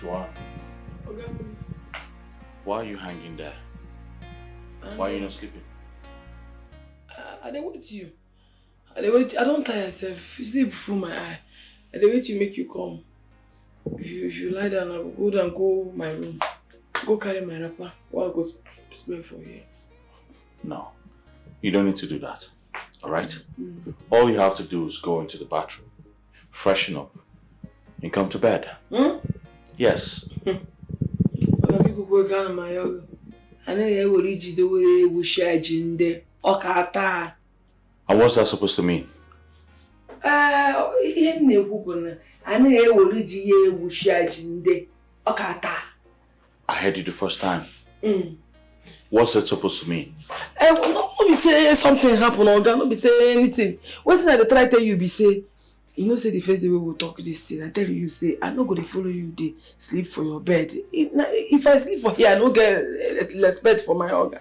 Joanne. Okay. Why are you hanging there? Why are you not sleeping? I don't wait you. I don't tire yourself. You sleep before my eye. I don't wait to make you come. If you lie down, I will go down, go my room. Go carry my wrapper. While I go spray for you. No. You don't need to do that. Alright? All you have to do is go into the bathroom, freshen up, and come to bed. Yes. And what's that supposed to mean? I heard you the first time. What's that supposed to mean? Not be say something happen or not be say anything. One thing I try tell you be say, you know say the first day we will talk this thing, I tell you say, I'm not going to follow you dey sleep for your bed. If I sleep for here, I don't get respect for my organ.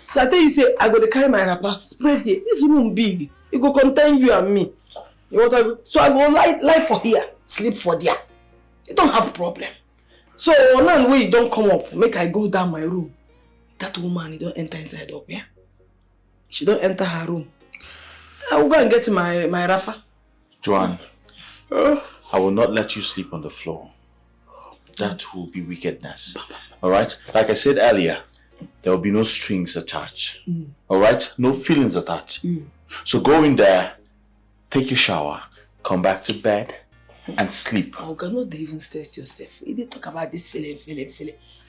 So I tell you say, I go to carry my wrapper, spread here. This room big. It go contain you and me. So I go lie for here, sleep for there. You don't have problem. So now when you don't come up, make I go down my room. That woman, you don't enter inside up, yeah? She don't enter her room. I will go and get my wrapper. Joanne, I will not let you sleep on the floor. That will be wickedness. Alright? Like I said earlier, there will be no strings attached. Alright? No feelings attached. So go in there, take your shower, come back to bed, and sleep. Oh God, no, they even stress yourself. You didn't talk about this feeling.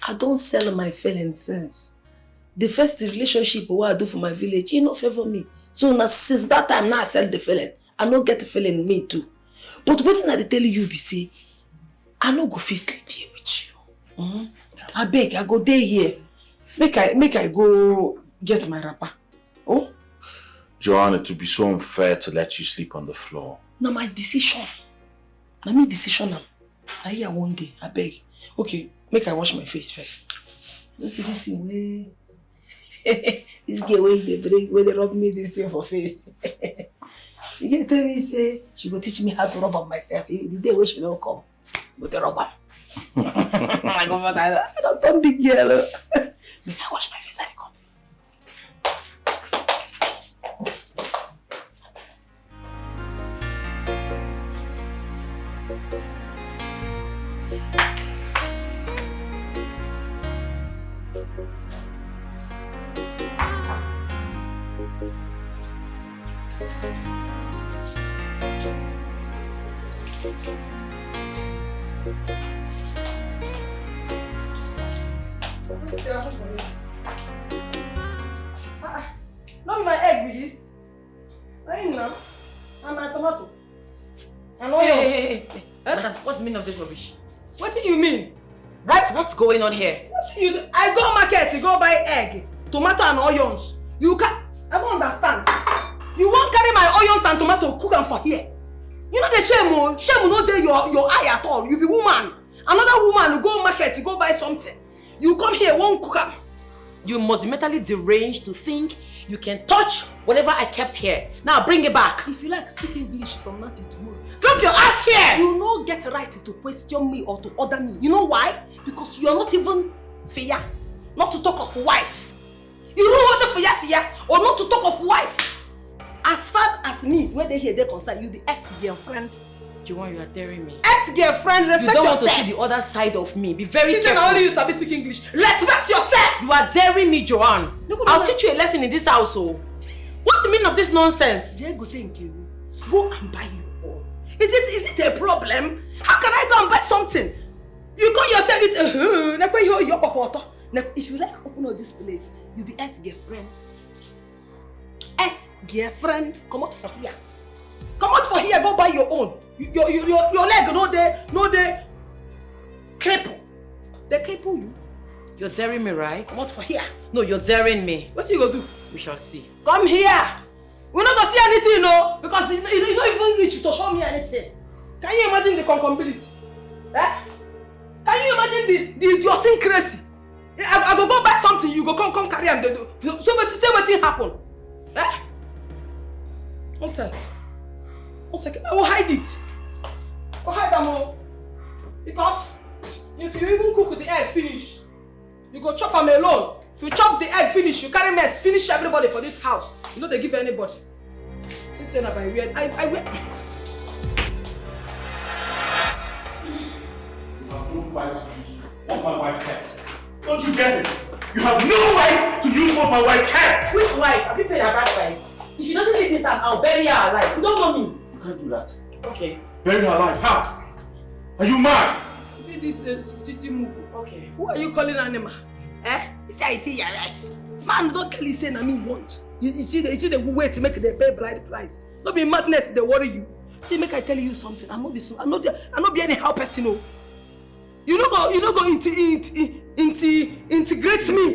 I don't sell my feelings since. The first relationship what I do for my village, you know, favor me. So now since that time now I sell the feeling. I no get the feeling me too. But what I tell you be say, I no go fit sleep here with you. I beg, I go day here. Make I go get my wrapper. Oh? Joanne, it would be so unfair to let you sleep on the floor. Now my decision. Now me decision now. I hear one day, I beg. Okay, make I wash my face first. You see this thing where this girl where they bring, where they rub me this thing for face. You can tell me say she go teach me how to rub on myself. The day where she don't come with the rubber. I go for that. I don't turn big girl. Make I wash my face and I come. Not my egg with this. I know. And my tomato. And all Hey. Madam, what's the meaning of this rubbish? What do you mean? What's going on here? What do you do? I go market to go buy egg, tomato and onions. You can I don't understand. You won't carry my onions and tomato cook them for here. You know the shame no dey your eye at all. You be woman. Another woman will go market to go buy something. You come here, won't cook them. You must be mentally deranged to think you can touch whatever I kept here. Now bring it back. If you like, speak English from now till tomorrow. Drop your ass here! You no get right to question me or to order me. You know why? Because you are not even fair. Not to talk of wife. You don't want the fair or not to talk of wife. As far as me, when they hear they concern, you the ex-girlfriend. Joanne, you are daring me. Ex-girlfriend, respect yourself. You don't want to see the other side of me. Be very careful. Only you sabi speak English. Respect yourself. You are daring me, Joanne. I'll teach you a lesson in this household. What's the meaning of this nonsense? Go and buy your own. Is it a problem? How can I go and buy something? You call yourself if you like open all this place, you be ex-girlfriend. Ex-girlfriend, come out for here. Come out for here, go buy your own. Your leg no they cripple. They cripple you. You're daring me, right? Come out for here. No, you're daring me. What are you gonna do? We shall see. Come here. We're not gonna see anything, no, because you don't even reach to show me anything. Can you imagine the concombility? Eh? Can you imagine the idiosyncrasy? I go buy something, you go come carry and they do. So what happen? Eh? One second. I will hide it. Go hide them all. Because if you you even cook the egg, finish. You go chop them alone. If you chop the egg, finish. You carry mess, finish everybody for this house. You know they give anybody. Since then, I weird. I weird. You have no right to use what my wife kept. Don't you get it? You have no right to use what my wife kept. Which wife? Have you paid her that wife? If she doesn't leave this house, I'll bury her alive. You don't know me. You can't do that. Okay. Bury her alive. How? Are you mad? See this city mugu. Okay. Who are you calling animal? Eh? You say I see your wife. Man, don't tell you say na me want. You see the way to make the pay blind price. Not be madness, they worry you. See, make I tell you something. I'm not be anyhow person. No. You don't go integrate me,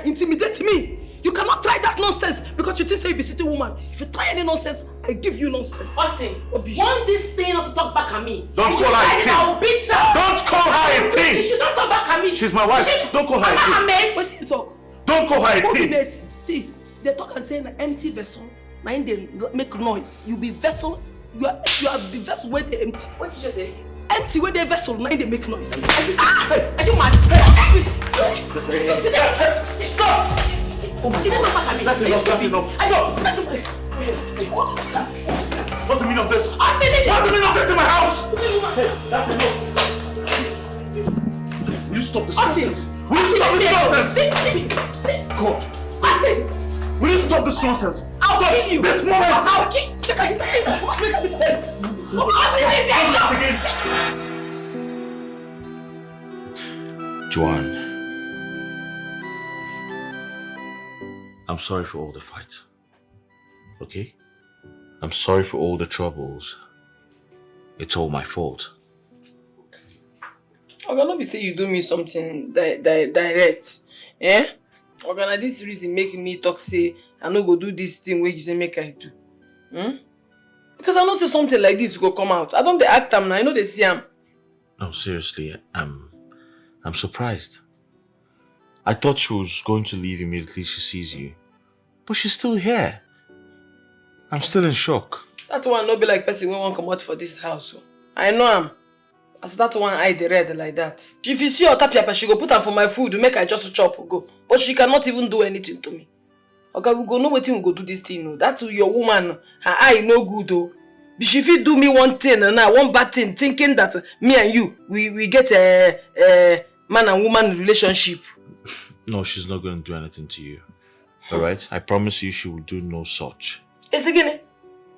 intimidate me. You cannot try that nonsense because you think say you be city woman. If you try any nonsense, I give you nonsense. Austin, want this thing not to talk back at me. Don't call her a thing. I'll beat her. Don't call her a thing. She should not talk back at me. She's my wife. Don't call her a thing. What you talk? Don't call her a thing. See, they talk and say an empty vessel. Now they make noise. You be vessel. You are the vessel where they empty. What did you say? Empty where they vessel. Now they make noise. Are you mad? Stop! That's enough. What's the meaning of this? What's the meaning of this in my house? Hey, that's enough. Will you stop this nonsense? Will you stop this nonsense? God. Austin! Will you stop this nonsense? I'll kill you! This moment! I'll kill you! Joanne, I'm sorry for all the fight. Okay? I'm sorry for all the troubles. It's all my fault. Ogana be say you do me something direct. Eh? Ogana, this reason making me talk say I no go do this thing where you say make I do. Because I know say something like this go come out. I don't act am now. I know they see am. No, seriously, I'm surprised. I thought she was going to leave immediately she sees you. But she's still here. I'm still in shock. That one no be like person when one come out for this house. So. I know am. As that one eye the red like that. If you see her tapia, she go put her for my food, make I just chop go. But she cannot even do anything to me. Okay, we go know wetin we go do this thing. No. That's your woman. Her eye no good though. She fit do me one thing and now one bad thing, thinking that me and you we get a man and woman relationship. No, she's not going to do anything to you. Alright? I promise you she will do no such. It's again.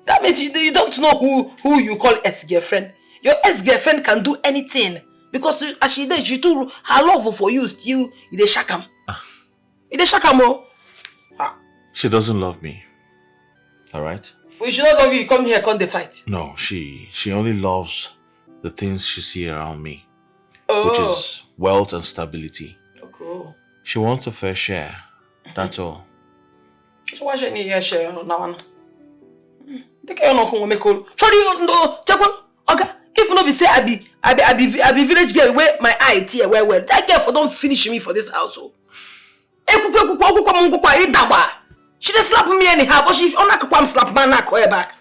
That means you don't know who you call ex-girlfriend. Your ex-girlfriend can do anything. Because as she did, she too, her love for you still, you dey shakam. You dey shakam. She doesn't love me. Alright? We should not love you, come here, come the fight. No, she only loves the things she sees around me. Oh. Which is wealth and stability. Okay. She wants a fair share. That's all. So why should you share now? Take care of no make call. Chori no, okay. If no be say I be village girl where my eye tear well. That girl for don't finish me for this household. She just slap me anyhow, but if ona kwam slap man na call her back.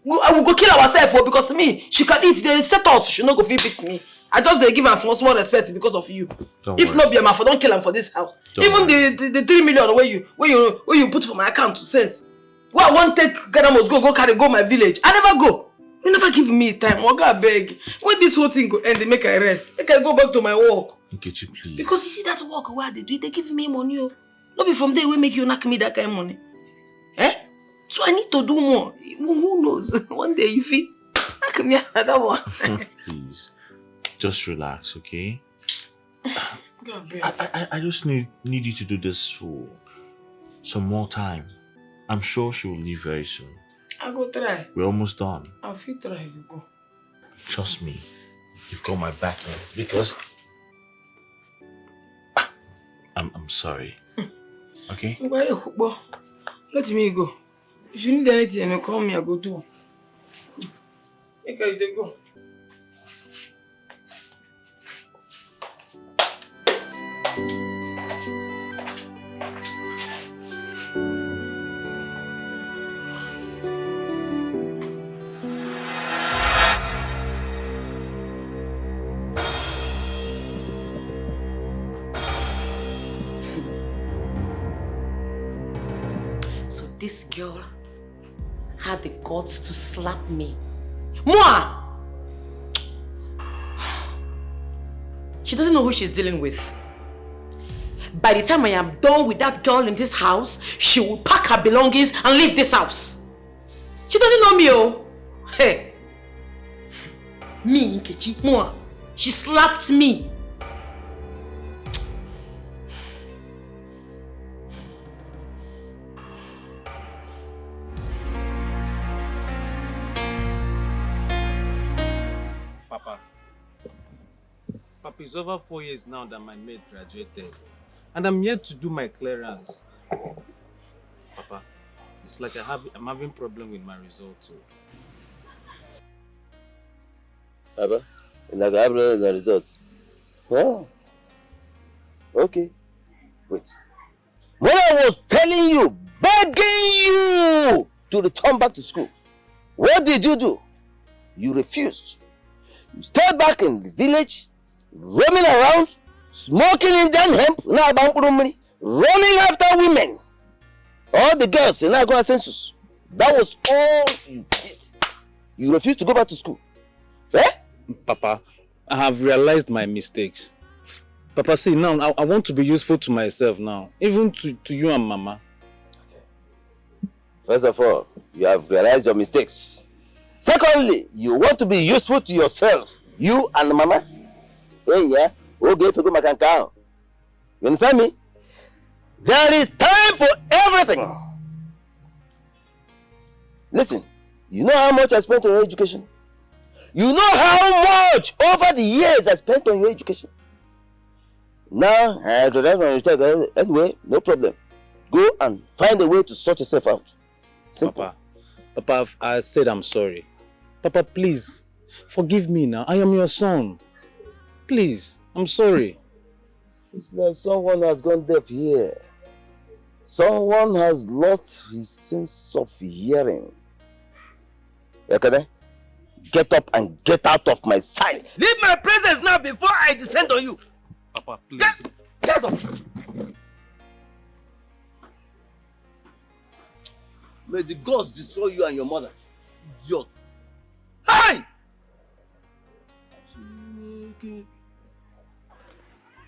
We will go kill ourselves because me. She can if they set us, she no go fit beat me. I just they give her small respect because of you. If not be for don't kill him for this house. Even the 3 million where you put for my account to sense. Where I want take Ghana must go carry go my village. I never go. You never give me time. Oga beg. When this whole thing go end, they make I rest. Make I go back to my work. Nkechi, please. Because you see that work where they do, they give me money. Not be from there we make you knock me that kind of money. Eh? So I need to do more. Who knows? One day you feel knock me another one. Please. Just relax, okay? I just need you to do this for some more time. I'm sure she will leave very soon. I go try. We're almost done. I'll fit try to go. Trust me. You've got my backing because I'm sorry. Okay? Let me go. If you need anything, you call me, I go do. Okay, they go. this girl had the guts to slap me. Moi! She doesn't know who she's dealing with. By the time I am done with that girl in this house, she will pack her belongings and leave this house. She doesn't know me, oh. Hey. Me, Nkechi, moi. She slapped me. Papa, it's over 4 years now that my maid graduated. And I'm yet to do my clearance. Papa, it's like I'm having problem with my results too. Papa, it's like I have problem with the results. Oh. Okay. Wait. When I was telling you, begging you to return back to school, what did you do? You refused. You stayed back in the village, roaming around, smoking Indian hemp, running after women. All the girls in Agua census. That was all you did. You refused to go back to school. Eh? Papa, I have realized my mistakes. Papa, see, now I want to be useful to myself now, even to you and Mama. Okay. First of all, you have realized your mistakes. Secondly, you want to be useful to yourself, you and Mama. Hey, yeah. Okay, you understand me? There is time for everything. Listen, you know how much I spent on your education? You know how much over the years I spent on your education? Now, I don't have anyway, no problem. Go and find a way to sort yourself out. Simple. Papa, I said I'm sorry. Papa, please, forgive me now. I am your son. Please, I'm sorry. It's like someone has gone deaf here. Someone has lost his sense of hearing. Okay? Get up and get out of my sight. Leave my presence now before I descend on you. Papa, please. Get up. May the gods destroy you and your mother. Idiot. Hi!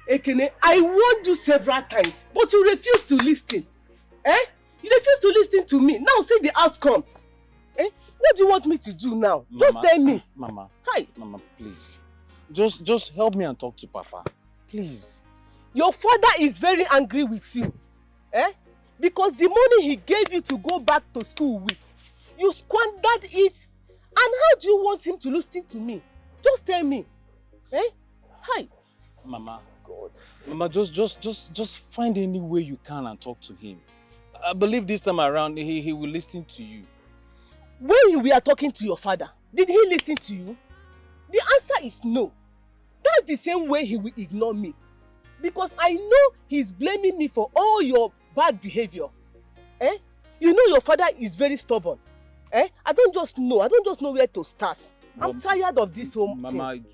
Ekene, I warned you several times, but you refuse to listen. Eh? You refuse to listen to me. Now see the outcome. Eh? What do you want me to do now? Mama, just tell me. Mama. Hi. Mama, please. Just help me and talk to Papa. Please. Your father is very angry with you. Eh? Because the money he gave you to go back to school with, you squandered it. And how do you want him to listen to me? Just tell me. Eh? Hi. Mama. God. Mama, just find any way you can and talk to him. I believe this time around he will listen to you. When you were talking to your father, did he listen to you? The answer is no. That's the same way he will ignore me. Because I know he's blaming me for all your bad behavior. Eh? You know your father is very stubborn. Eh? I don't just know where to start. I'm tired of this whole Mama, thing.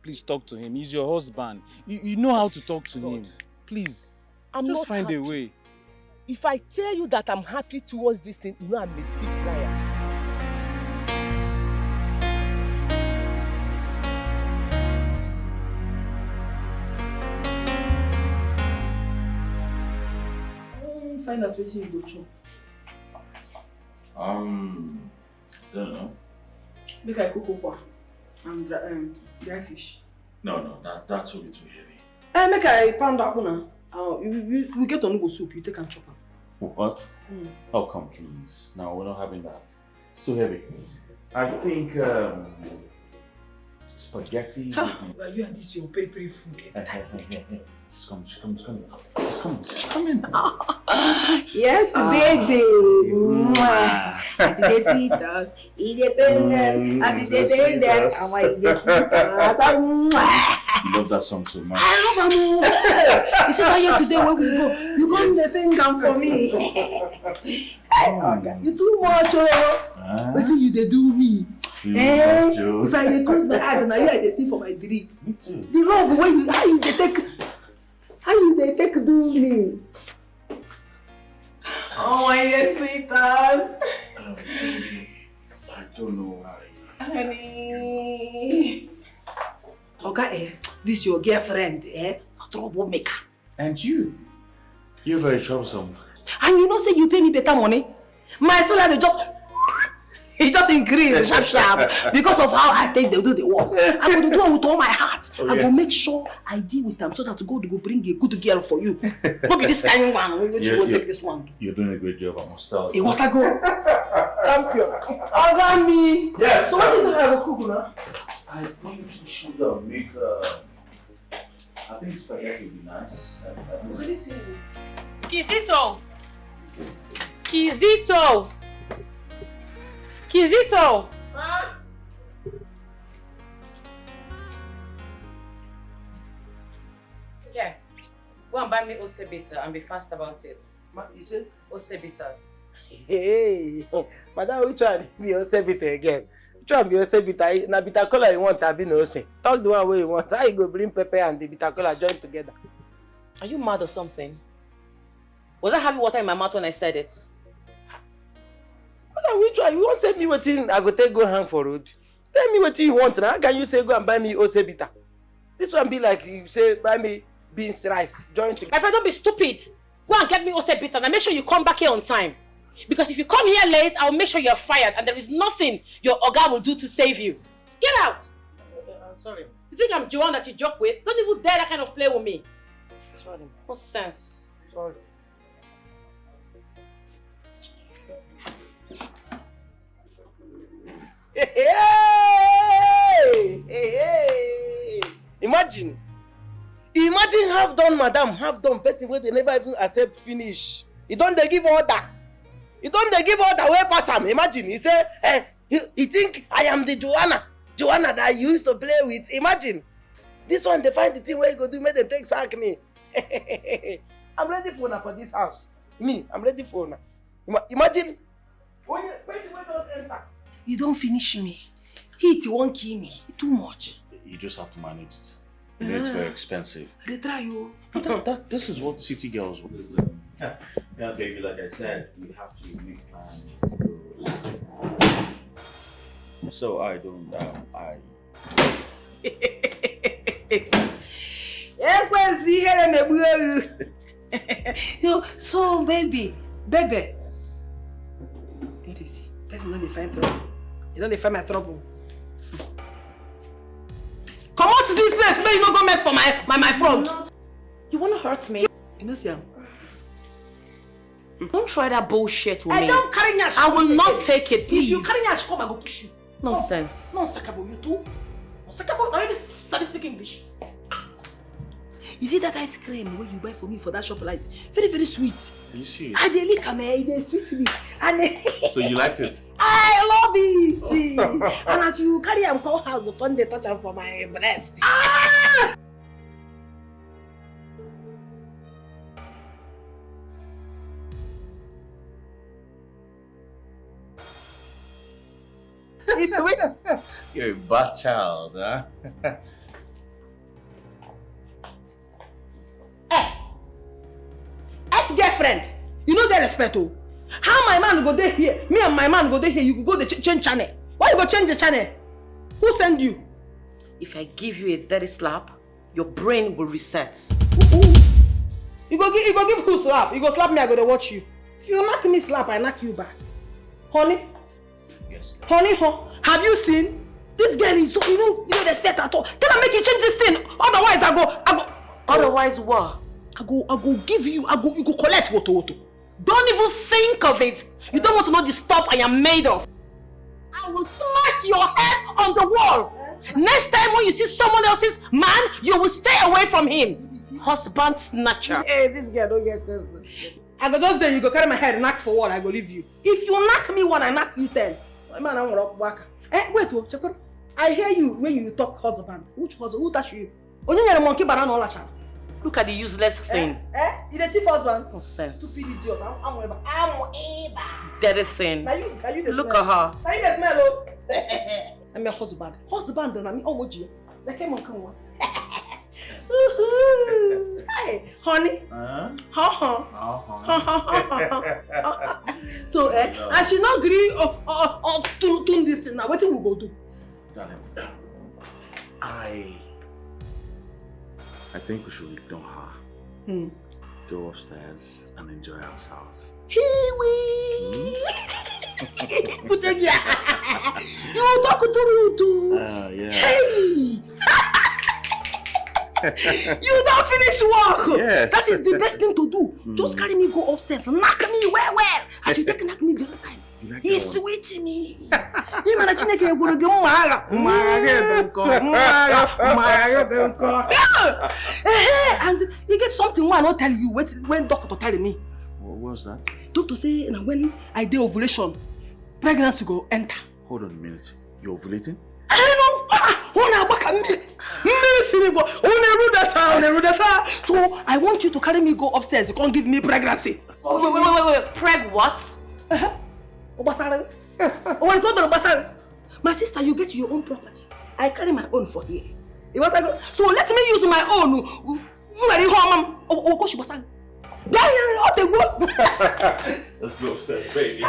please talk to him. He's your husband. You know how to talk to him. Please. I'm just not find happy. a way. If I tell you that I'm happy towards this thing, you know I'm a big liar. Find out what you go through. Don't know. Make I cook okwa and dry fish. No, that will be too heavy. Make I pound that one. We get onugo soup. You take and chop am. What? Oh, come, please. No, we're not having that. It's too heavy. I think spaghetti. Well, you and this your peri food. She's coming. Yes, baby. As it is, it does. As it is, that. You love that song so much. I love it. You see how you today when we go, you come to sing down for me. You too much, oh. What you they do me? If I close my eyes and now you see for my dream. Me too. The love when you how you they take do me. Oh, my dear sweetheart. Baby, I don't know why. Honey. Okay, this is your girlfriend, a troublemaker. And you're very troublesome. And you know, say you pay me better money. My salary just increased sharp because of how I think they do the work. I'm going to do it with all my heart. I will make sure I deal with them so that God will bring a good girl for you. Look at this kind of one. We're going to take this one. You're doing a great job, I must tell You you. want to go? Champion. Order me. Yes. So what is it I will cook now? I think you should make I think spaghetti would be nice. Really see. Kizito! Kizito! Kizito! Yeah. Go and buy me Osebita and be fast about it. You said? Osebitas. Hey, madam, which one be Osebita again? Which one be Osebita? Na bitter cola you want, I be no say. Talk the one way you want. How you go bring pepper and the bitter cola join together? Are you mad or something? Was I having water in my mouth when I said it? Madam, which one? You want send me wetin I go take go hang for road? Tell me what you want now. How can you say go and buy me Osebita? This one be like you say buy me beans rice join together. My friend, don't be stupid. Go and get me Osebita and make sure you come back here on time. Because if you come here late, I'll make sure you're fired and there is nothing your Oga will do to save you. Get out! I'm sorry. You think I'm Joanne that you joke with? Don't even dare that kind of play with me. Sorry. No sense. Sorry. Hey! Imagine half done, madam, half done person where they never even accept finish. You don't they give order. You don't they give order where pass am. Imagine he say, he think I am the Joanna that you used to play with. Imagine this one they find the thing where you go do make them take sack me. I'm ready for now for this house. I'm ready for now. Imagine when you person where does enter. You don't finish me. It won't kill me. It's too much. You just have to manage it. You know, it's very expensive. They try you. This is what city girls want. Yeah, baby, like I said, we have to make plans. So I don't, So baby. Let me see. Person don't find trouble. You don't find my trouble. Come out to this place, may you not go mess for my front. You want to hurt me? You know, Siam. Don't try that bullshit with me. I don't carry your I will not take it, please. If you carry your come, I go push you. Nonsense. No, Sakabo, you too. No, Sakabo, now you just start speaking English. You see that ice cream where you buy for me for that shop light? Very, very sweet. Are you serious? I dey lick am, they sweet me. And So you liked it? I love it. And as you carry am come house, upon the touch am for my breast. Ah! It's sweet. You're a bad child, huh? Girlfriend, you know get respect oh. How my man go there here? Me and my man go there here. You go the change channel. Why you go change the channel? Who send you? If I give you a dirty slap, your brain will reset. You go give who slap? You go slap me, I go to watch you. If you knock me slap, I knock you back. Honey? Yes. Honey, have you seen? This girl is so, you know respect at all. Then I make you change this thing. Otherwise, I go. Otherwise what? I go give you, you go collect woto. Don't even think of it. You don't want to know the stuff I am made of. I will smash your head on the wall. Next time when you see someone else's man, you will stay away from him. Husband snatcher. Hey, this girl don't get sense. I go just there, you go carry my head, knock for one, I go leave you. If you knock me one, I knock you 10. My man, I want to rock back. Wait, Chakoro. I hear you when you talk husband. Which husband? Who touch you? Only monkey banana all that. Look at the useless thing. You the thief husband? Nonsense. Stupid idiot. I'm Dirty thing. Now you the Look smell. at her. Now you the smell, oh. I'm a husband. Husband, I mean, oh, what you? Like, come on. Hey, honey. So, I should not agree to this thing now. What we go do? Darling, I think we should ignore her. Go upstairs and enjoy ourselves. Hiwi! You talk to Ruto. Yeah. Hey! You don't finish work. Yes. That is the best thing to do. Just carry me go upstairs, knock me well. As you take knock me the other time. He's sweet me. You man, Chineke you go mara. And you get something one not tell you when doctor tell me. What was that? Doctor say when I do ovulation, pregnancy go enter. Hold on a minute. You're ovulating? So I want you to carry me go upstairs. You can't give me pregnancy. Wait. Preg what? My sister, you get your own property. I carry my own for here. So let me use my own. Let's go upstairs, baby.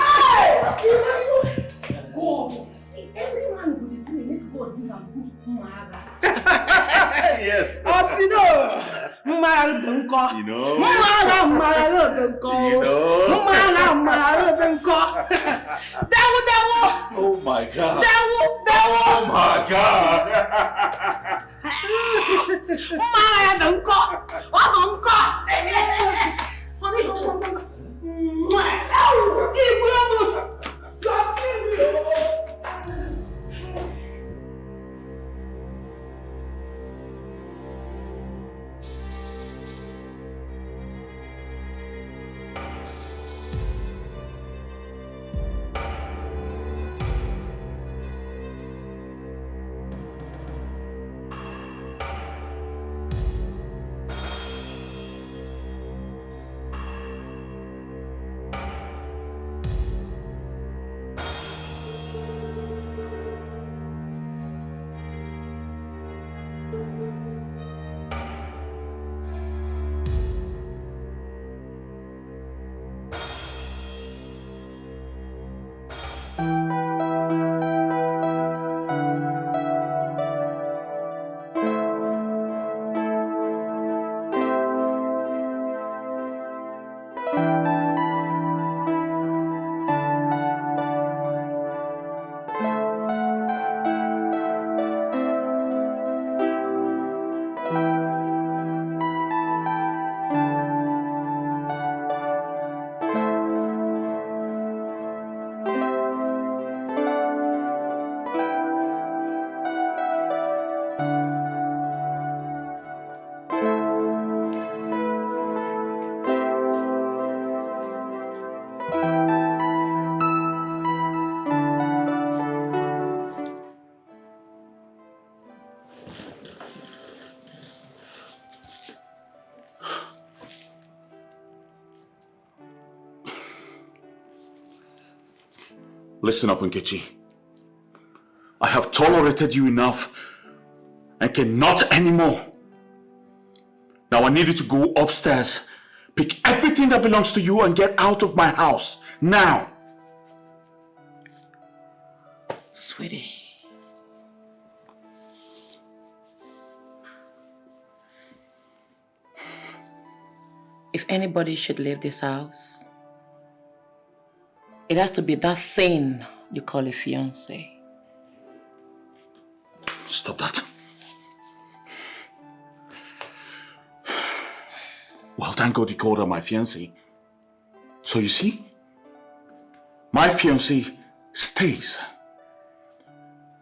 Go. See, everyone will do make God do and good. Yes. Oh my God. Oh my God. Listen up, Nkechi. I have tolerated you enough and cannot anymore. Now I need you to go upstairs, pick everything that belongs to you and get out of my house. Now. Sweetie. If anybody should leave this house, it has to be that thing you call a fiancé. Stop that. Well, thank God you called her my fiancé. So you see, my fiancé stays.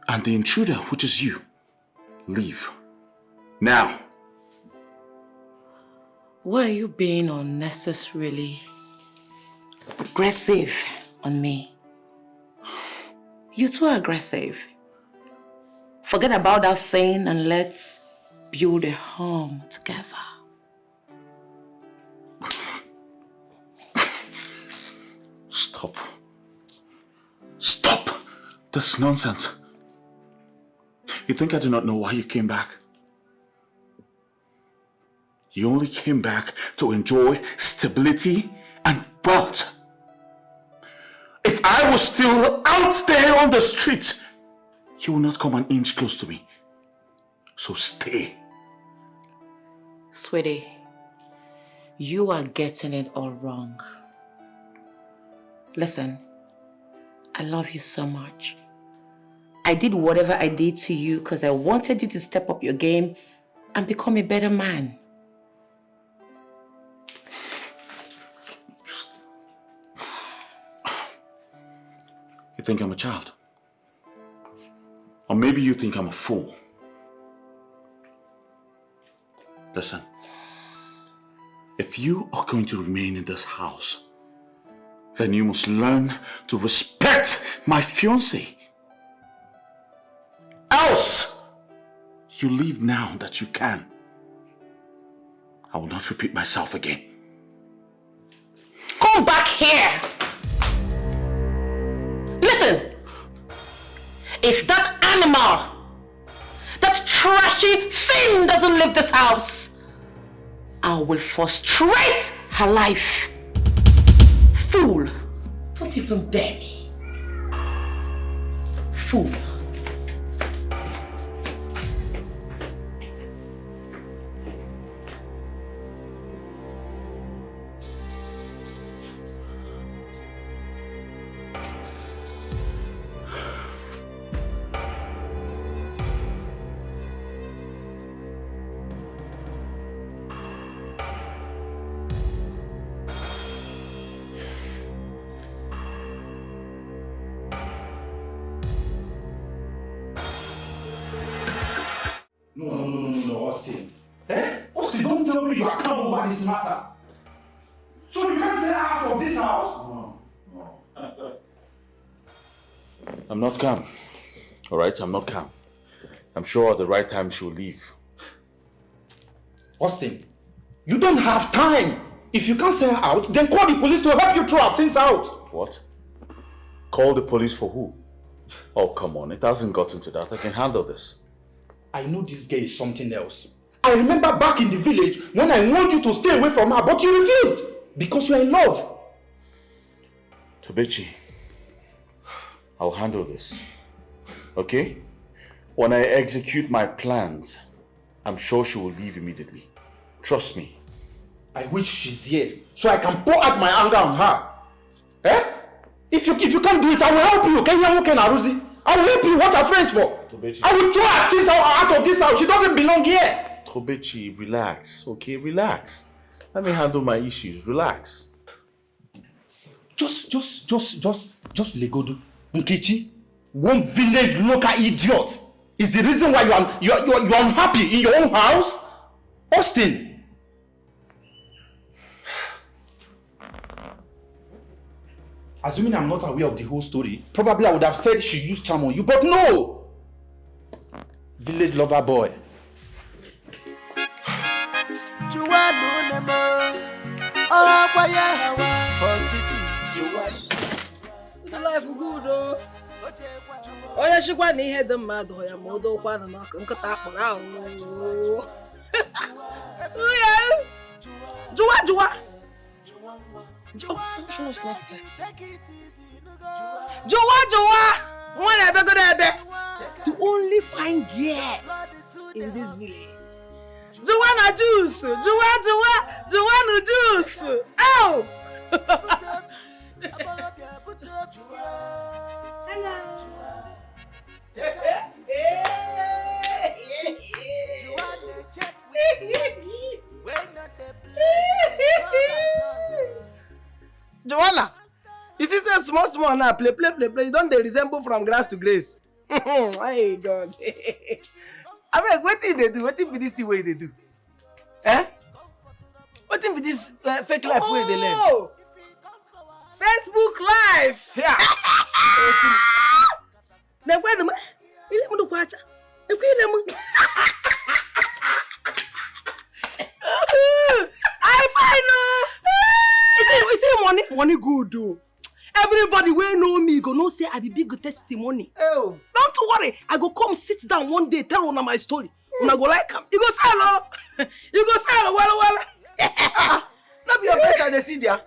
And the intruder, which is you, leave. Now. Why are you being unnecessarily aggressive on me? You're too aggressive. Forget about that thing and let's build a home together. Stop. Stop this nonsense. You think I do not know why you came back? You only came back to enjoy stability and wealth. If I was still out there on the street, you will not come an inch close to me. So stay. Sweetie, you are getting it all wrong. Listen, I love you so much. I did whatever I did to you because I wanted you to step up your game and become a better man. You think I'm a child? Or maybe you think I'm a fool. Listen, if you are going to remain in this house, then you must learn to respect my fiancé. Else, you leave now that you can. I will not repeat myself again. Come back here! Listen! If that animal, that trashy thing doesn't leave this house, I will frustrate her life. Fool! Don't even dare me. Fool. No, Austin. Austin, don't tell me you are calm over this matter. So you can't say out of this house? No. I'm not calm. Alright, I'm not calm. I'm sure at the right time she'll leave. Austin, you don't have time. If you can't say her out, then call the police to help you throw our things out. What? Call the police for who? Oh, come on. It hasn't gotten to that. I can handle this. I know this girl is something else. I remember back in the village when I want you to stay away from her, but you refused because you are in love. Tobechi, I'll handle this. Okay? When I execute my plans, I'm sure she will leave immediately. Trust me. I wish she's here so I can pour out my anger on her. If you can't do it, I will help you. Can you help Aruzi? I will help you. What are friends for? Tobechi. I will throw her things out of this house. She doesn't belong here. Tobechi, relax. Okay, relax. Let me handle my issues. Relax. Just Legodo. Nkechi, one village local idiot is the reason why you're unhappy in your own house? Austin. Assuming I'm not aware of the whole story, probably I would have said she used charm on you, but no! Village lover boy. The life good though. Oh yeah, she got near the mad or your mother one and I can cut up around. Oh yeah. Joa. Oh, she was like that. Joa. When I go there, the only fine girls in this village. Joanna juice. Joanna juice. Oh. Hello. Joanna, you see so small now, play. You don't they resemble from grass to grace. My God. I mean, what did they do? What be this the way they do? What be this fake life way they learn? Facebook Live. Yeah. Now wait a minute. I find you see money good though. Everybody will know me, go know say I be big testimony. Oh. Don't worry, I go come sit down one day, tell one of my story. Una go like am. You go sell oh. You go sell well. No be your face I dey see there.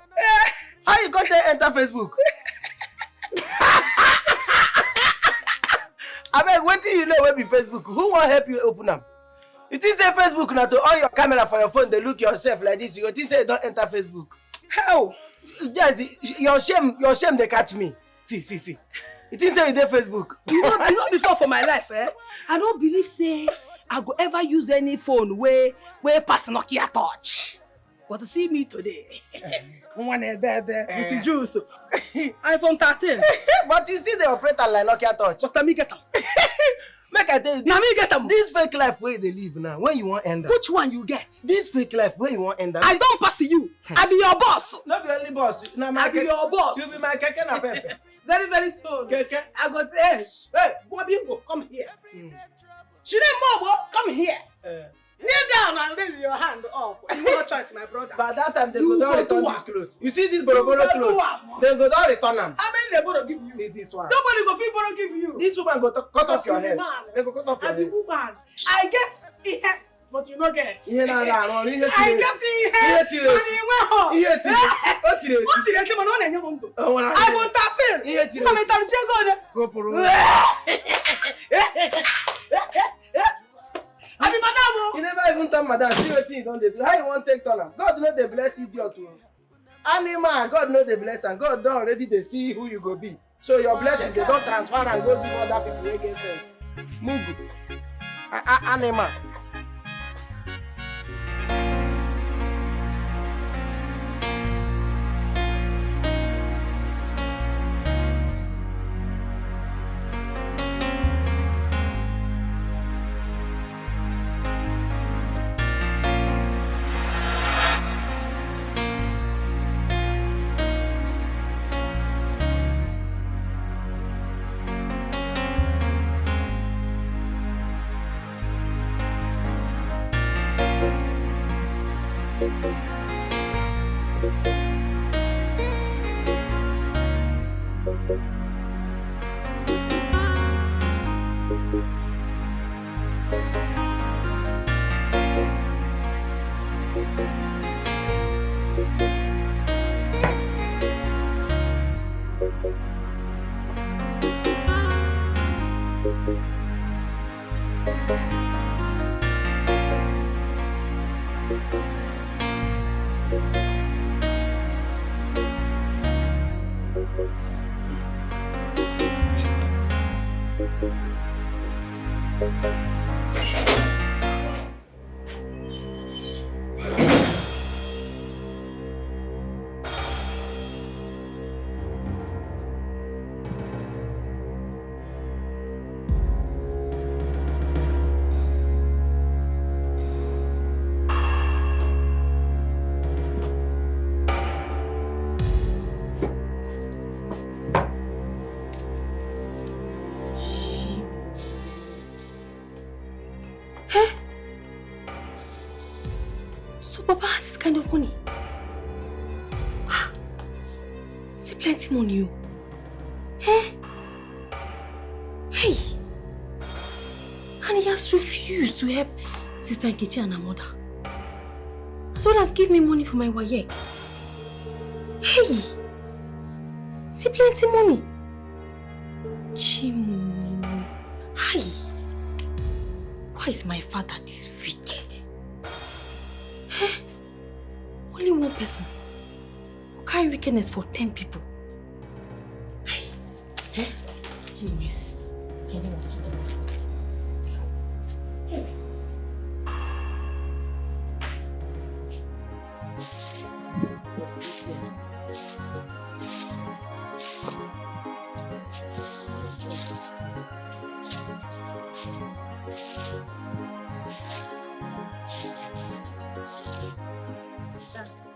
How you got to enter Facebook? Abeg, wetin you know wey be Facebook? Who wan help you open am? You think say Facebook na to on your camera for your phone, dey look yourself like this? You go think say you don enter Facebook? How? Yes, your shame dey catch me. See. You think say you dey Facebook? You know before for my life, I don't believe say I go ever use any phone where pass Nokia touch. But to see me today, one with the juice, iPhone 13. But you still dey operate am like Nokia touch. But let me get them. Make I tell you, Let me get them. this fake life wey you dey live now, when you wan end am? Which one you get? This fake life wey you wan end am? I don't pass you. I be your boss. No be only boss. Na my I be your boss. You be my keke na pepe. Very, very soon. Keke. I got this. Hey, Wabingo, come here. She didn't move, come here. Kneel down and raise your hand up. You no choice, my brother. By that time, they You go don go return do this am. clothes. You see this boroboro go do clothes? am. They go don return am. How many they borrow give you? See this one. Nobody go fit borrow give you. This woman go cut off your head. Man. They go cut off your I be head. woman. I get here, but you no get. Ihe na ọrụ ihe I tiri. get here. Ihe tiri. And you went home. Ihe tiri. O tiri. What did I say? Man, I want to. O nwere I want 13. Ihe tiri. Come and tell me, Kopụrụ. I be madam. You never even turn madam. See wetin you don dey do. How you wan take turn am? God no dey bless idiot o. Animal, God no dey bless am. God don already dey see who you go be. So your blessing dey don transfer and go give other people wey get sense. Mugu. Animal. Papa has this kind of money. See plenty money. Hey. And he has refused to help Sister Nkechi and her mother. As well as give me money for my wayek. Hey. See plenty money. Chimu. Hi. Why is my father this wicked? Only one person who carry wickedness for 10 people. Anyways, I know what to do.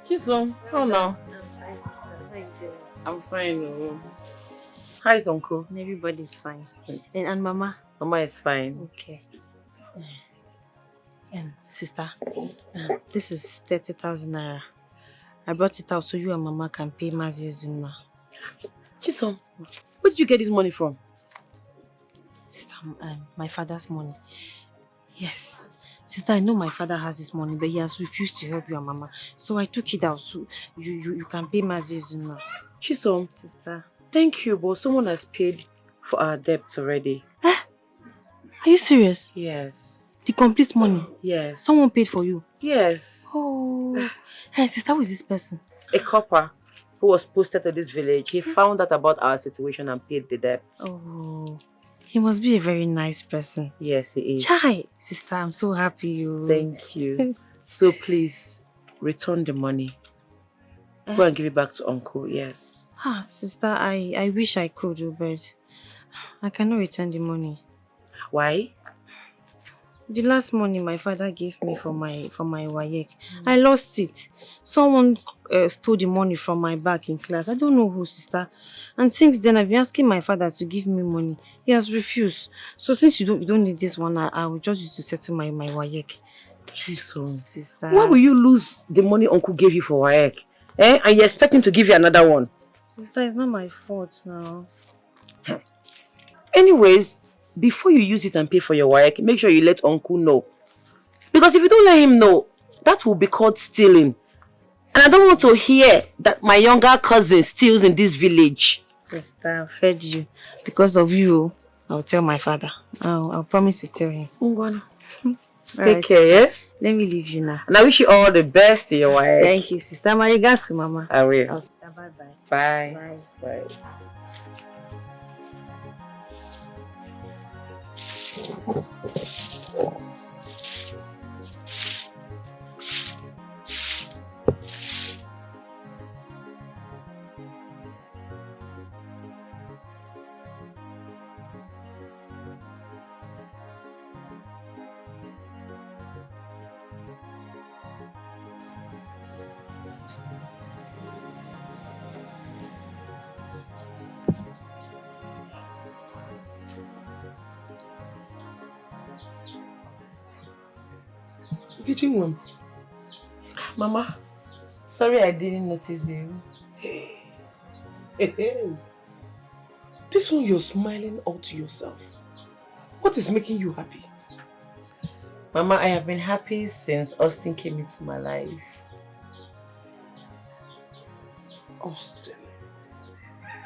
Chisom, how now? I'm fine, sister. How you doing? I'm fine. Oh. How is Uncle? Everybody's fine. And Mama? Mama is fine. Okay. Sister, this is 30,000 naira. I brought it out so you and Mama can pay Mazio's Zuna. Chisom, where did you get this money from? Sister, my father's money. Yes. Sister, I know my father has this money, but he has refused to help you and Mama. So I took it out so you can pay Mazizu now. Chisom, Sister. thank you, but someone has paid for our debts already. Are you serious? Yes. The complete money? Yes. Someone paid for you? Yes. Oh. Hey, sister, who is this person? A copper who was posted to this village. He found out about our situation and paid the debts. Oh. He must be a very nice person. Yes, he is. Chai! Sister, I'm so happy. Thank you. So please, return the money. Go and give it back to Uncle, yes. Sister, I wish I could, but I cannot return the money. Why? The last money my father gave me for my WAEC, I lost it. Someone stole the money from my bag in class. I don't know who, sister. And since then, I've been asking my father to give me money. He has refused. So since you don't need this one, I will just use to settle my WAEC. Jesus, sister. Why will you lose the money Uncle gave you for WAEC? And you expect him to give you another one? Sister, it's not my fault now. Anyways, before you use it and pay for your WAEC, make sure you let Uncle know. Because if you don't let him know, that will be called stealing. And I don't want to hear that my younger cousin steals in this village. Sister, I've heard you. Because of you, I'll tell my father. I'll promise to tell him. Take care, yeah? Let me leave you now. And I wish you all the best in your WAEC. Thank you, sister. My regards to Mama. I will. Sister, bye-bye. Bye. Bye. Mama, sorry I didn't notice you. Hey. This one you're smiling all to yourself. What is making you happy? Mama, I have been happy since Austin came into my life. Austin?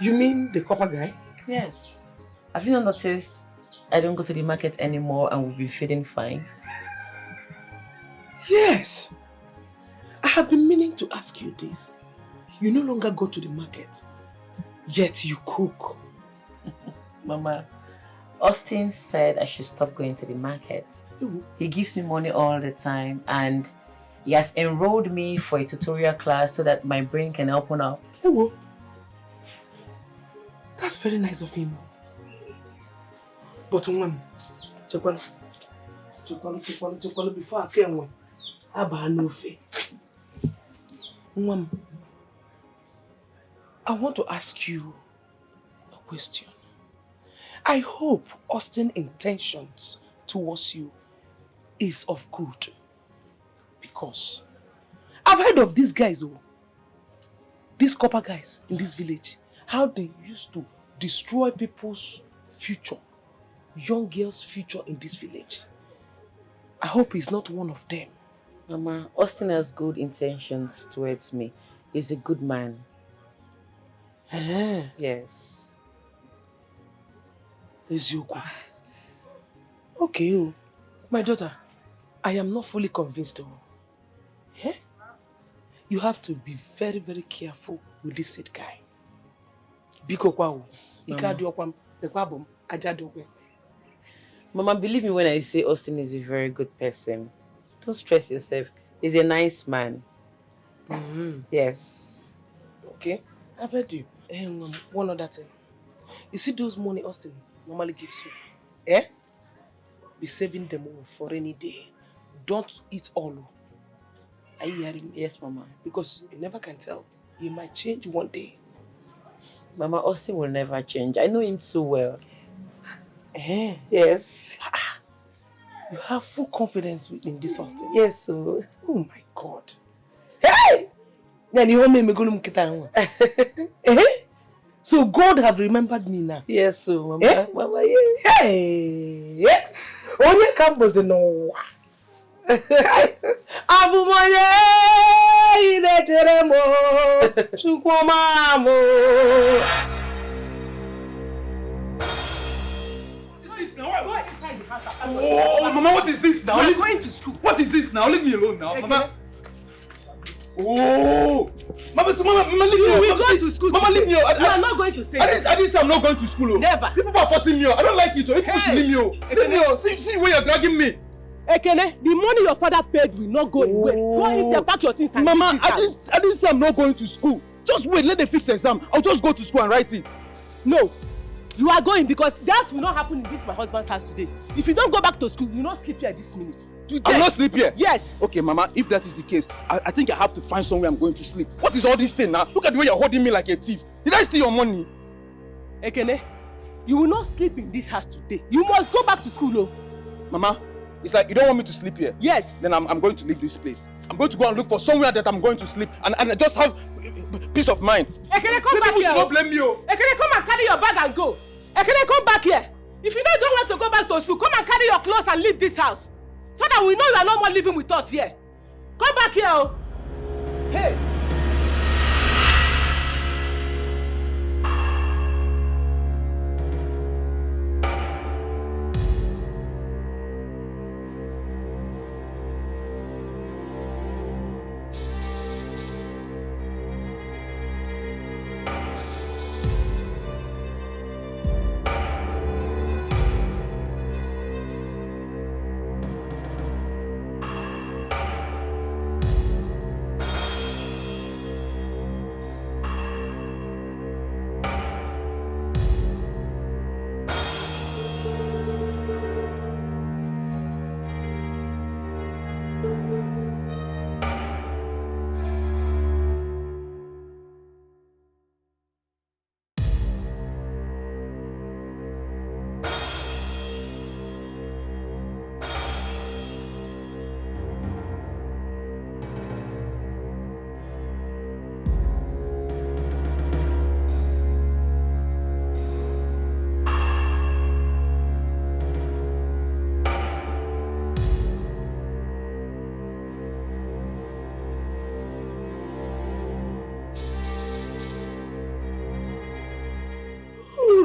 You mean the copper guy? Yes. Have you not noticed I don't go to the market anymore and we'll be feeling fine? Yes. I have been meaning to ask you this. You no longer go to the market, yet you cook. Mama, Austin said I should stop going to the market. He gives me money all the time and he has enrolled me for a tutorial class so that my brain can open up. That's very nice of him. But before I came, I want to ask you a question. I hope Austin's intentions towards you is of good. Because I've heard of these guys, these copper guys in this village, how they used to destroy people's future, young girls' future in this village. I hope he's not one of them. Mama, Austin has good intentions towards me. He's a good man. Yes. Ezioku. Okay, my daughter, I am not fully convinced. You have to be very, very careful with this said guy. Mama, believe me when I say Austin is a very good person. Don't stress yourself. He's a nice man. Yes. Okay, I've heard you. One other thing. You see those money Austin normally gives you? Be saving them all for any day. Don't eat all. Are you hearing me? Yes, Mama. Because you never can tell. He might change one day. Mama, Austin will never change. I know him so well. Yes. You have full confidence in this Austin? Yes, so. Oh my God. Hey! So God have remembered me now? Yes, so Mama. Mama, yes. Hey! Onye kambozi n'ụwa. Abụmonye inechere mo Chukwuma mo. Oh, Mama, what is this now? We're going to school. What is this now? Leave me alone now, Mama. Oh, Mama, leave me alone. We go to school. Mama, leave me alone. You are not going to stay. I didn't say I'm not going to school. Never. People are forcing me. I don't like it. People should leave me alone. Leave me alone. See where you're dragging me. Ekene, the money your father paid will not go away. Go in there, pack your things and Mama, leave this house. I didn't say I'm not going to school. Just wait, let them fix the exam. I'll just go to school and write it. No, you are going because that will not happen in this my husband's house today. If you don't go back to school, you will not sleep here this minute. Today. I will not sleep here? Yes. Okay, Mama, if that is the case, I think I have to find somewhere I'm going to sleep. What is all this thing now? Look at the way you're holding me like a thief. Did I steal your money? Ekene, you will not sleep in this house today. You must go back to school, oh. Mama, it's like you don't want me to sleep here. Yes. Then I'm going to leave this place. I'm going to go and look for somewhere that I'm going to sleep and I just have peace of mind. Ekene, come back here. Don't blame me. Ekene, come and carry your bag and go. Ekene, come back here. If you don't want to go back to school, come and carry your clothes and leave this house. So that we know you are no more living with us here. Come back here, oh. Hey.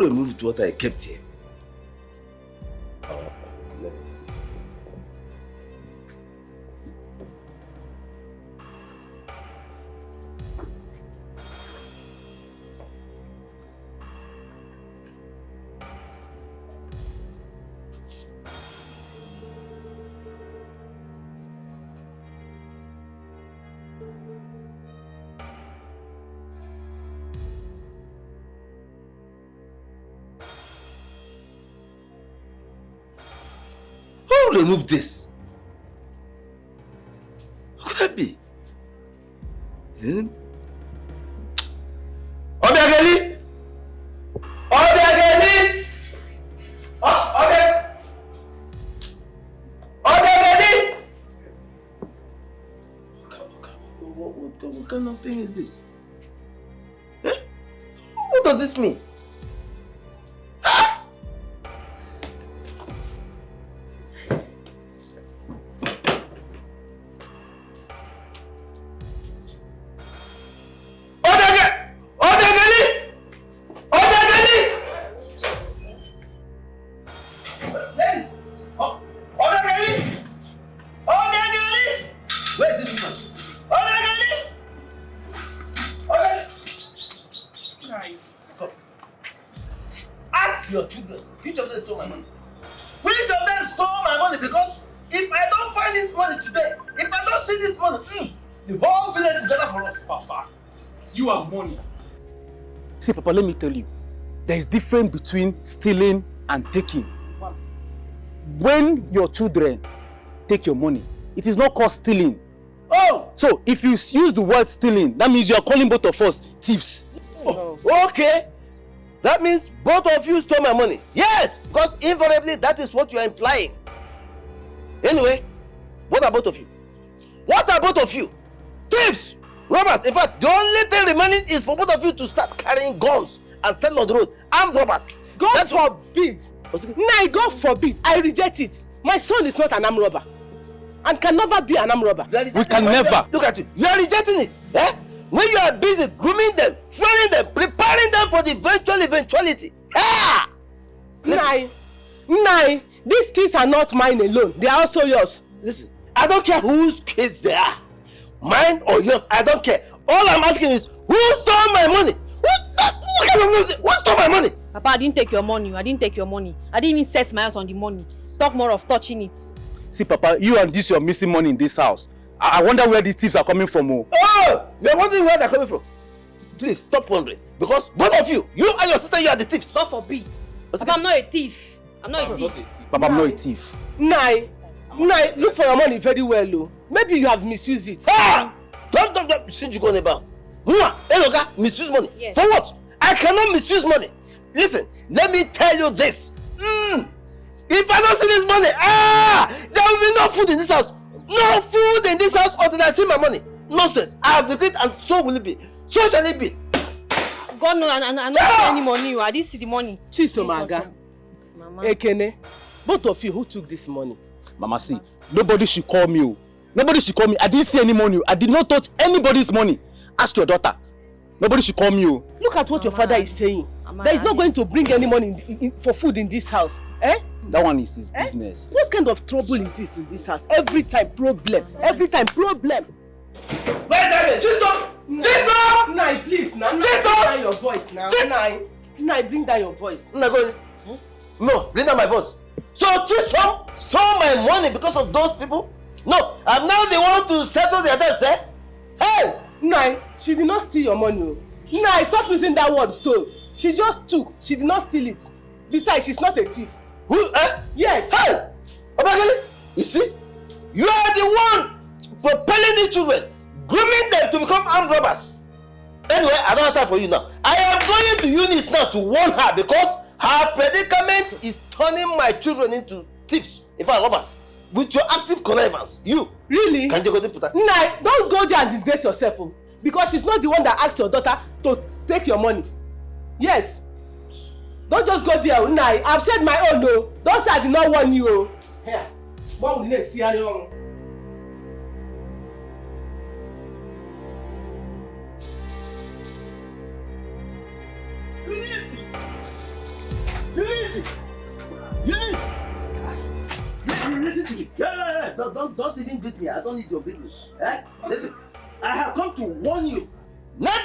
Removed what I kept here. Let me see. Remove this. How could that be? Then Obiageli! Obiageli! Obiageli! What kind of thing is this? Eh? What does this mean? Your children, which of them stole my money? Which of them stole my money? Because if I don't find this money today, if I don't see this money, the whole village will gather for us. Papa, you are money. See, Papa, let me tell you, there is difference between stealing and taking. When your children take your money, it is not called stealing. Oh! So, if you use the word stealing, that means you are calling both of us thieves. Oh, okay. That means both of you stole my money. Yes, because invariably that is what you are implying. Anyway, what are both of you? What are both of you? Thieves! Robbers! In fact, the only thing remaining is for both of you to start carrying guns and stand on the road. Armed robbers. God forbid. Nay, God forbid. I reject it. My son is not an armed robber. And can never be an armed robber. We can never. Look at you. You are rejecting it. Eh? When you are busy grooming them, training them, preparing them for the eventuality. Ah! Nine. These kids are not mine alone. They are also yours. Listen, I don't care whose kids they are. Mine or yours, I don't care. All I'm asking is, who stole my money? Who stole my money? Papa, I didn't take your money. I didn't even set my eyes on the money. Talk more of touching it. See, Papa, you and this, you're missing money in this house. I wonder where these thieves are coming from. Oh, you're wondering where they're coming from. Please, stop wondering. Because both of you and your sister, you are the thieves. God forbid. Papa, I'm not a thief. I'm not a thief. Papa, I'm not a thief. Nine, look for your money very well, though. Maybe you have misused it. Ah! Don't. See, you go neighbor. Hey, look, misuse money. Yes. For what? I cannot misuse money. Listen, let me tell you this. If I don't see this money, there will be no food in this house. No food in this house until I see my money. Nonsense. I have decreed and so will it be. So shall it be. God no, I don't see any money. I didn't see the money. Chisomaga, Mama. Ekene, both of you, who took this money? Mama, see, nobody should call me. Nobody should call me. I didn't see any money. I did not touch anybody's money. Ask your daughter. Nobody should call me. Look at what your father is saying. That is not going to bring any money for food in this house. Eh? That one is his business. What kind of trouble is this in this house? Every time problem. Wait a minute, Chisom! Nine, please, now. Bring down your voice now. Nine, bring down your voice. No, bring down my voice. So Chisom stole my money because of those people? No, I'm now the one to settle their debts, eh? Hey! Nine, she did not steal your money. Nine, stop using that word stole. She just took. She did not steal it. Besides, she's not a thief. Who? Eh? Yes. Hey! Obageli, you see? You are the one propelling these children, grooming them to become armed robbers. Anyway, I don't have time for you now. I am going to Eunice now to warn her because her predicament is turning my children into thieves, in fact robbers, with your active connivance. You. Really? Can you go to Puta? Nah, don't go there and disgrace yourself, because she's not the one that asked your daughter to take your money. Yes. Don't just go there. Nah, I've said my own though. Don't say I did not warn you. Here. What will you see? Listen to me. Yeah. Don't even beat me. I don't need your beating. Eh? Listen, I have come to warn you. Never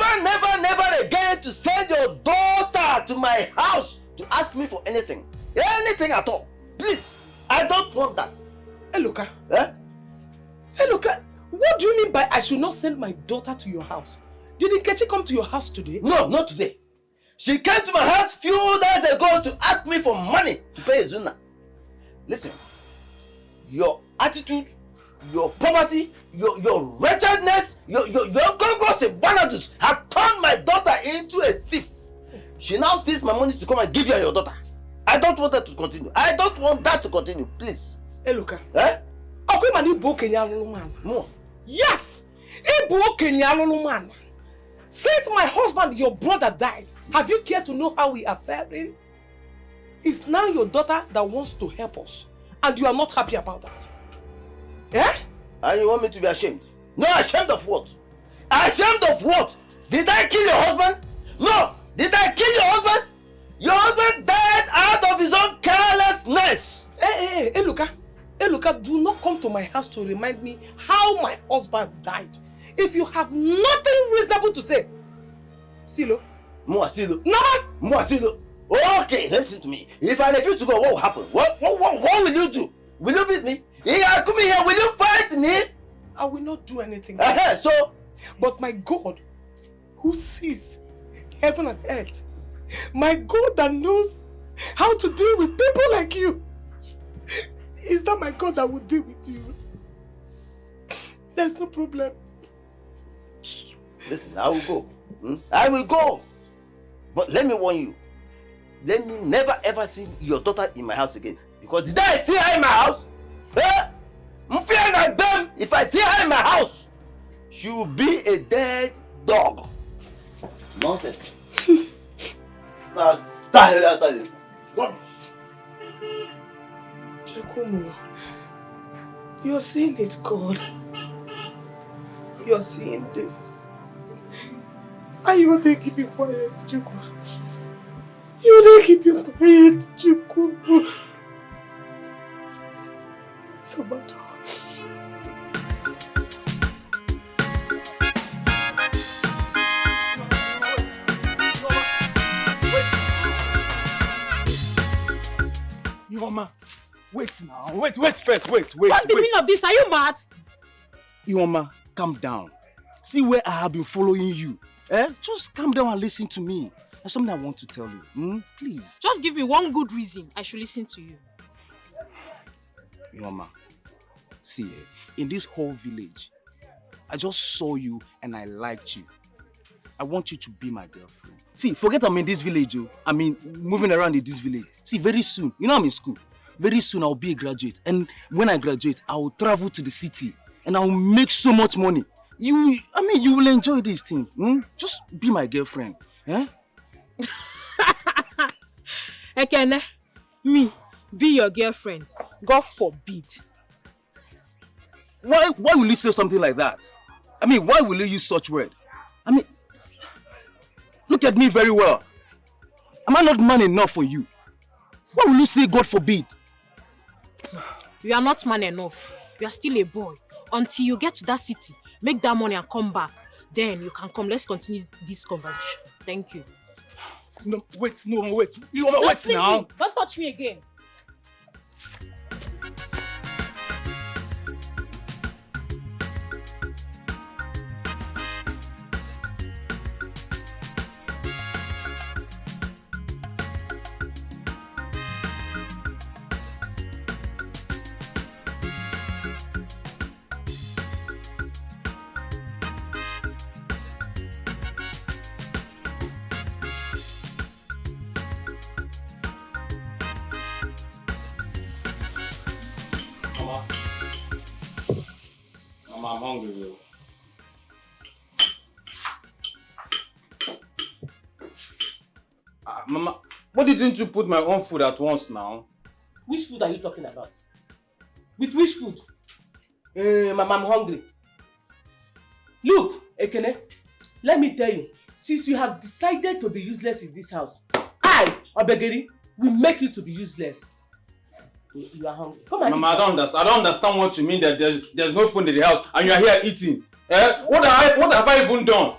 again to send your daughter to my house to ask me for anything. Anything at all. Please. I don't want that. Hey, Luka. Eh? Hey, Luka. What do you mean by I should not send my daughter to your house? Did Nkechi come to your house today? No, not today. She came to my house few days ago to ask me for money to pay Zuna. Listen, your attitude, your poverty, your wretchedness, your gossip banadus has turned my daughter into a thief. She now steals my money to come and give you and your daughter. I don't want that to continue. I don't want that to continue, please. Hey, Luka. Eh? No. Yes! Man. Since my husband, your brother, died, have you cared to know how we are faring? It's now your daughter that wants to help us, and you are not happy about that. Eh? And you want me to be ashamed? No, ashamed of what? Ashamed of what? Did I kill your husband? No! Did I kill your husband? Your husband died out of his own carelessness! Hey, Luka. Hey, Luka, do not come to my house to remind me how my husband died. If you have nothing reasonable to say, Silo. Silo. No! Silo. Okay, listen to me. If I refuse to go, what will happen? What will you do? Will you beat me? If I come here, will you fight me? I will not do anything. So? But my God, who sees heaven and earth, my God that knows how to deal with people like you, is that my God that will deal with you? There's no problem. Listen, I will go. I will go. But let me warn you. Let me never ever see your daughter in my house again. Because did I see her in my house? If I see her in my house, she will be a dead dog. Nonsense. Now, Chukwumo, you're seeing it, God. You're seeing this. And you want to keep it quiet, Chukwumo. You want to keep it quiet, Chukwumo. It's a matter. Iwoma, wait now. Wait first. Wait. What's the meaning of this? Are you mad? Iwoma, calm down. See where I have been following you. Just calm down and listen to me. There's something I want to tell you. Please. Just give me one good reason I should listen to you. Iwoma, see, in this whole village, I just saw you and I liked you. I want you to be my girlfriend. See, forget I'm in this village, moving around in this village. See, very soon, I'm in school. Very soon I'll be a graduate. And when I graduate, I will travel to the city. And I will make so much money. You will enjoy this thing. Just be my girlfriend. Ekene, me, be your girlfriend. God forbid. Why will you say something like that? Why will you use such word? Look at me very well. Am I not man enough for you? Why will you say God forbid? You are not man enough. You are still a boy. Until you get to that city, make that money and come back. Then you can come. Let's continue this conversation. Thank you. No, wait. You want to wait now? Don't touch me again. Mama, I'm hungry, yo. Mama, what didn't you put my own food at once now? Which food are you talking about? With which food? Mama, I'm hungry. Look, Ekene, let me tell you, since you have decided to be useless in this house, I, Obegeri, will make you to be useless. You are hungry. Come on. Mama, I don't understand what you mean that there's no food in the house and you are here eating. What have I even done?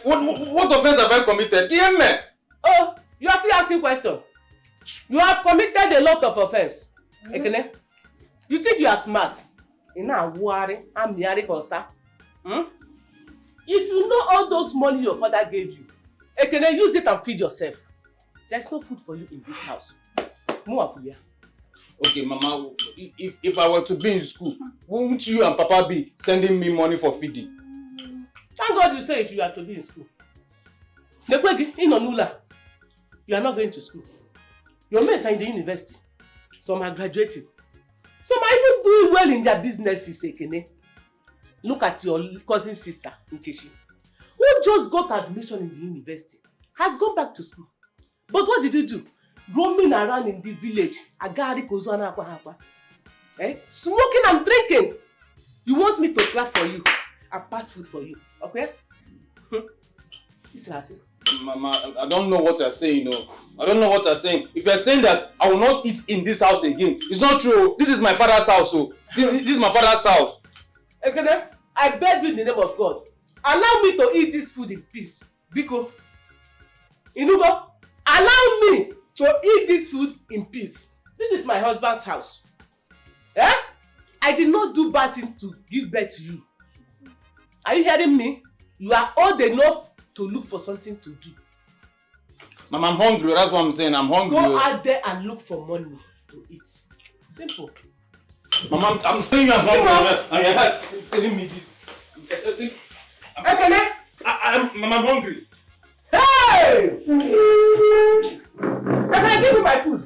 What offense have I committed? Hear me. Oh, you are still asking questions. You have committed a lot of offense. Ekene, you think you are smart? If you know all those money your father gave you, Ekene, use it and feed yourself. There's no food for you in this house. Okay, Mama, if I were to be in school, won't you and Papa be sending me money for feeding? Thank God you say if you are to be in school. You are not going to school. Your mates are in the university. Some are graduating. Some are even doing well in their businesses, Ekene. Look at your cousin sister, Nkechi, who just got admission in the university, has gone back to school. But what did you do? Roaming around in the village, smoking and drinking. You want me to clap for you and pass food for you, okay? Mama, I don't know what you're saying, I don't know what you're saying. If you're saying that I will not eat in this house again, it's not true. This is my father's house, this is my father's house. Okay, I beg you in the name of God, allow me to eat this food in peace. Biko, Inugo, allow me to eat this food in peace. This is my husband's house. I did not do bad thing to give birth to you. Are you hearing me? You are old enough to look for something to do. Mama, I'm hungry. That's what I'm saying. I'm hungry. Go out there and look for money to eat. Simple. Mama, I'm telling you I'm hungry. And you're telling me this. Mama, I'm hungry. Hey! Can I give you my food?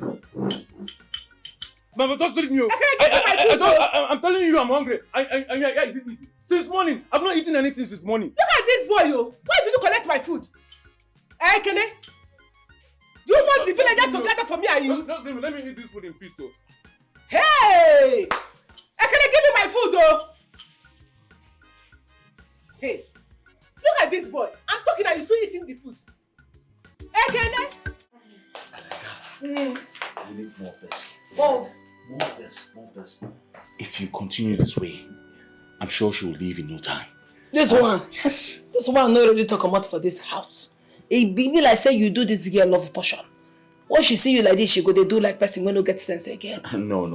Mama, just leave me. I'm telling you I'm hungry. Since morning, I've not eaten anything since morning. Look at this boy, yo. Why did you collect my food? Kene? Do you want the villagers to gather for me and you? Just let me eat this food in peace, though. Hey! Can I give you my food though? Hey, look at this boy. I'm talking and you still eating the food. Can I? You need more of this. Oh. More of this. More of this. If you continue this way, I'm sure she will leave in no time. This one? Yes. This one not ready to come out for this house. It be like say you do this girl love portion. Once she see you like this, she go they do like person when no get sense again. No.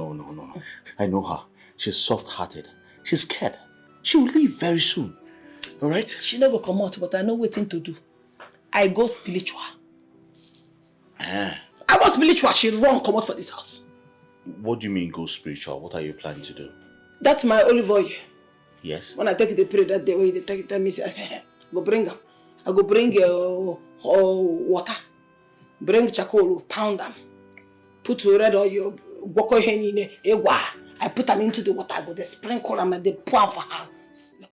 I know her. She's soft-hearted. She's scared. She will leave very soon. Alright? She never come out, but I know what thing to do. I go spiritual. I go spiritual, she run come out for this house. What do you mean go spiritual? What are you planning to do? That's my olive oil. Yes? When I take the prayer that day, when they take it, tell me, say, go bring them. I go bring water. Bring charcoal, pound them. Put red oil, walk in I put them into the water. I go they sprinkle them and they pour for her.